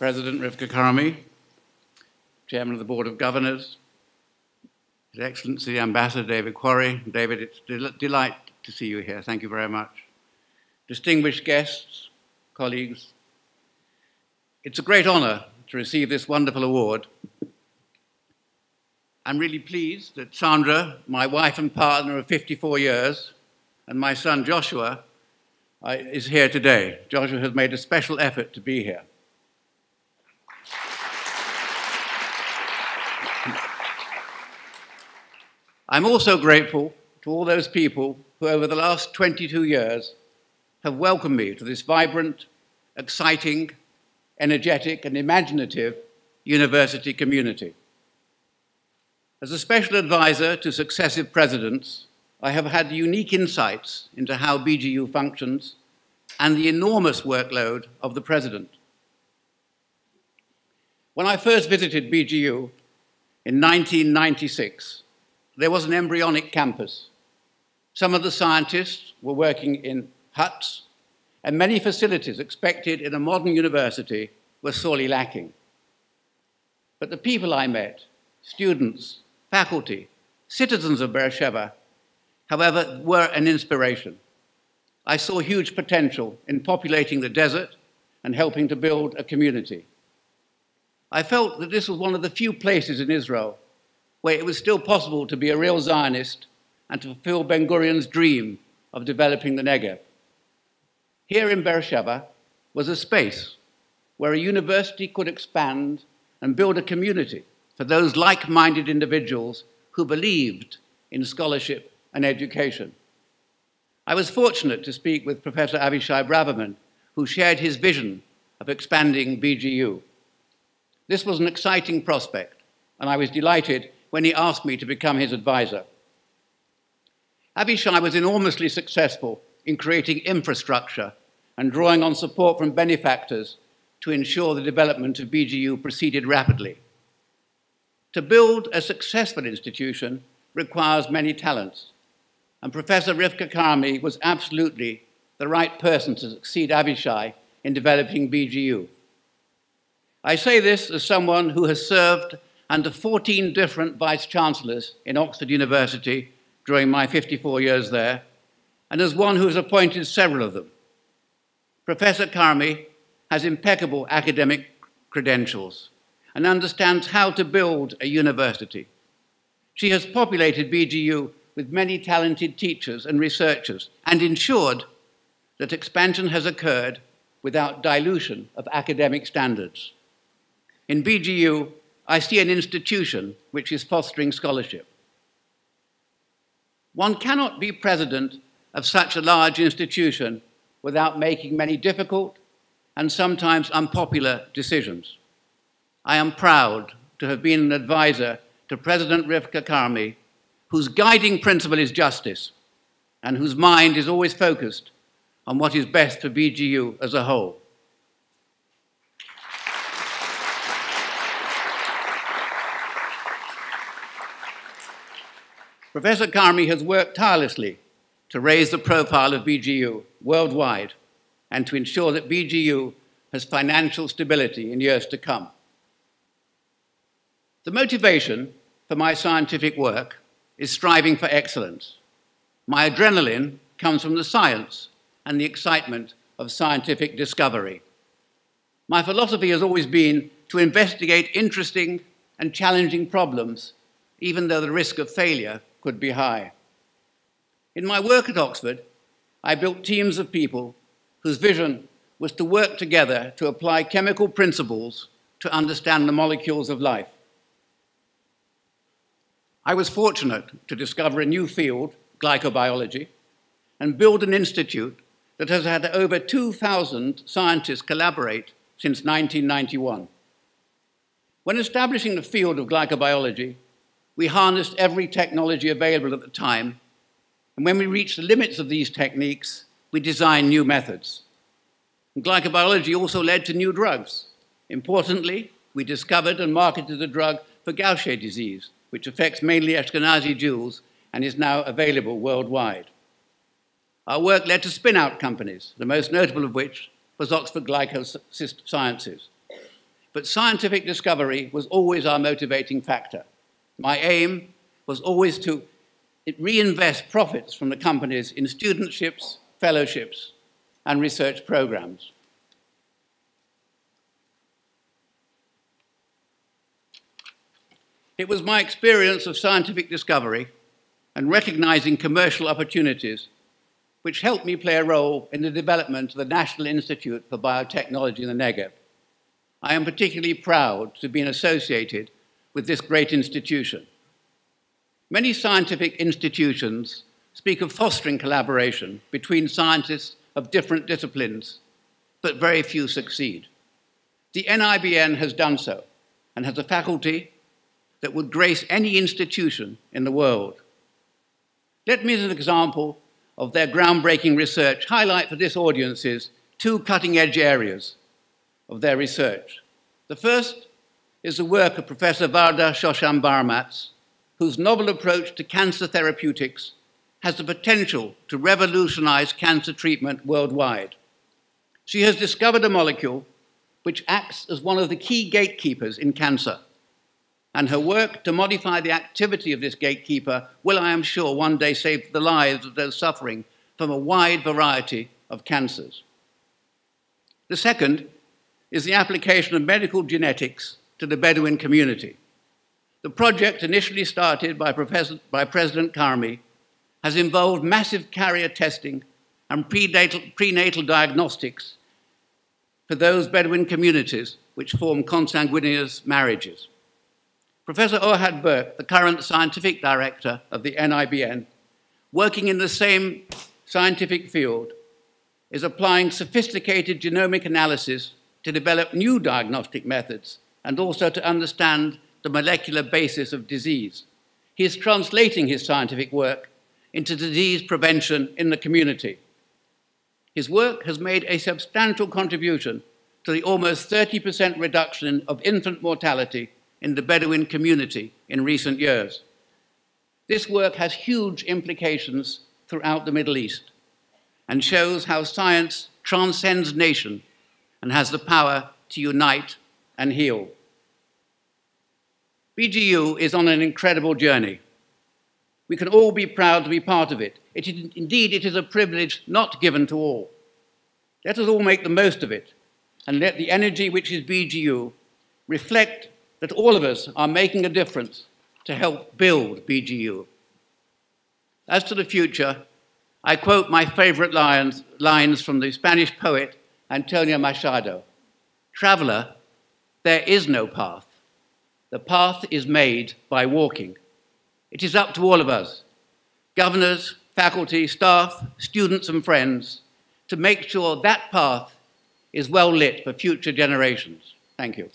President Rivka Carmi, Chairman of the Board of Governors, His Excellency Ambassador David Quarry. David, it's a delight to see you here. Thank you very much. Distinguished guests, colleagues, it's a great honor to receive this wonderful award. I'm really pleased that Sandra, my wife and partner of 54 years, and my son Joshua is here today. Joshua has made a special effort to be here. I'm also grateful to all those people who over the last 22 years have welcomed me to this vibrant, exciting, energetic, and imaginative university community. As a special advisor to successive presidents, I have had unique insights into how BGU functions and the enormous workload of the president. When I first visited BGU in 1996, there was an embryonic campus. Some of the scientists were working in huts, and many facilities expected in a modern university were sorely lacking. But the people I met, students, faculty, citizens of Beer-Sheva, however, were an inspiration. I saw huge potential in populating the desert and helping to build a community. I felt that this was one of the few places in Israel where it was still possible to be a real Zionist and to fulfill Ben-Gurion's dream of developing the Negev. Here in Beer-Sheva was a space where a university could expand and build a community for those like-minded individuals who believed in scholarship and education. I was fortunate to speak with Professor Avishay Braverman, who shared his vision of expanding BGU. This was an exciting prospect, and I was delighted when he asked me to become his advisor. Avishay was enormously successful in creating infrastructure and drawing on support from benefactors to ensure the development of BGU proceeded rapidly. To build a successful institution requires many talents, and Professor Rivka Carmi was absolutely the right person to succeed Avishay in developing BGU. I say this as someone who has served under 14 different vice-chancellors in Oxford University during my 54 years there, and as one who has appointed several of them. Professor Carmi has impeccable academic credentials and understands how to build a university. She has populated BGU with many talented teachers and researchers and ensured that expansion has occurred without dilution of academic standards. In BGU, I see an institution which is fostering scholarship. One cannot be president of such a large institution without making many difficult and sometimes unpopular decisions. I am proud to have been an advisor to President Rivka Carmi, whose guiding principle is justice and whose mind is always focused on what is best for BGU as a whole. Professor Carmi has worked tirelessly to raise the profile of BGU worldwide and to ensure that BGU has financial stability in years to come. The motivation for my scientific work is striving for excellence. My adrenaline comes from the science and the excitement of scientific discovery. My philosophy has always been to investigate interesting and challenging problems, even though the risk of failure could be high. In my work at Oxford, I built teams of people whose vision was to work together to apply chemical principles to understand the molecules of life. I was fortunate to discover a new field, glycobiology, and build an institute that has had over 2,000 scientists collaborate since 1991. When establishing the field of glycobiology, we harnessed every technology available at the time, and when we reached the limits of these techniques, we designed new methods. And glycobiology also led to new drugs. Importantly, we discovered and marketed a drug for Gaucher disease, which affects mainly Ashkenazi Jews and is now available worldwide. Our work led to spin-out companies, the most notable of which was Oxford Glycosciences. but scientific discovery was always our motivating factor. My aim was always to reinvest profits from the companies in studentships, fellowships, and research programs. It was my experience of scientific discovery and recognizing commercial opportunities which helped me play a role in the development of the National Institute for Biotechnology in the Negev. I am particularly proud to have been associated with this great institution. Many scientific institutions speak of fostering collaboration between scientists of different disciplines, but very few succeed. The NIBN has done so and has a faculty that would grace any institution in the world. Let me, as an example of their groundbreaking research, highlight for this audience two cutting-edge areas of their research. The first is the work of Professor Varda Shoshan-Barmatz, whose novel approach to cancer therapeutics has the potential to revolutionize cancer treatment worldwide. She has discovered a molecule which acts as one of the key gatekeepers in cancer, and her work to modify the activity of this gatekeeper will, I am sure, one day save the lives of those suffering from a wide variety of cancers. The second is the application of medical genetics to the Bedouin community. The project, initially started by President Carmi, has involved massive carrier testing and prenatal diagnostics for those Bedouin communities which form consanguineous marriages. Professor Ohad Burke, the current scientific director of the NIBN, working in the same scientific field, is applying sophisticated genomic analysis to develop new diagnostic methods and also to understand the molecular basis of disease. He is translating his scientific work into disease prevention in the community. His work has made a substantial contribution to the almost 30% reduction of infant mortality in the Bedouin community in recent years. This work has huge implications throughout the Middle East and shows how science transcends nation and has the power to unite and heal. BGU is on an incredible journey. We can all be proud to be part of it. Indeed, it is a privilege not given to all. Let us all make the most of it and let the energy which is BGU reflect that all of us are making a difference to help build BGU. As to the future, I quote my favorite lines from the Spanish poet Antonio Machado. "Traveler, there is no path. The path is made by walking." It is up to all of us, governors, faculty, staff, students and friends, to make sure that path is well lit for future generations. Thank you.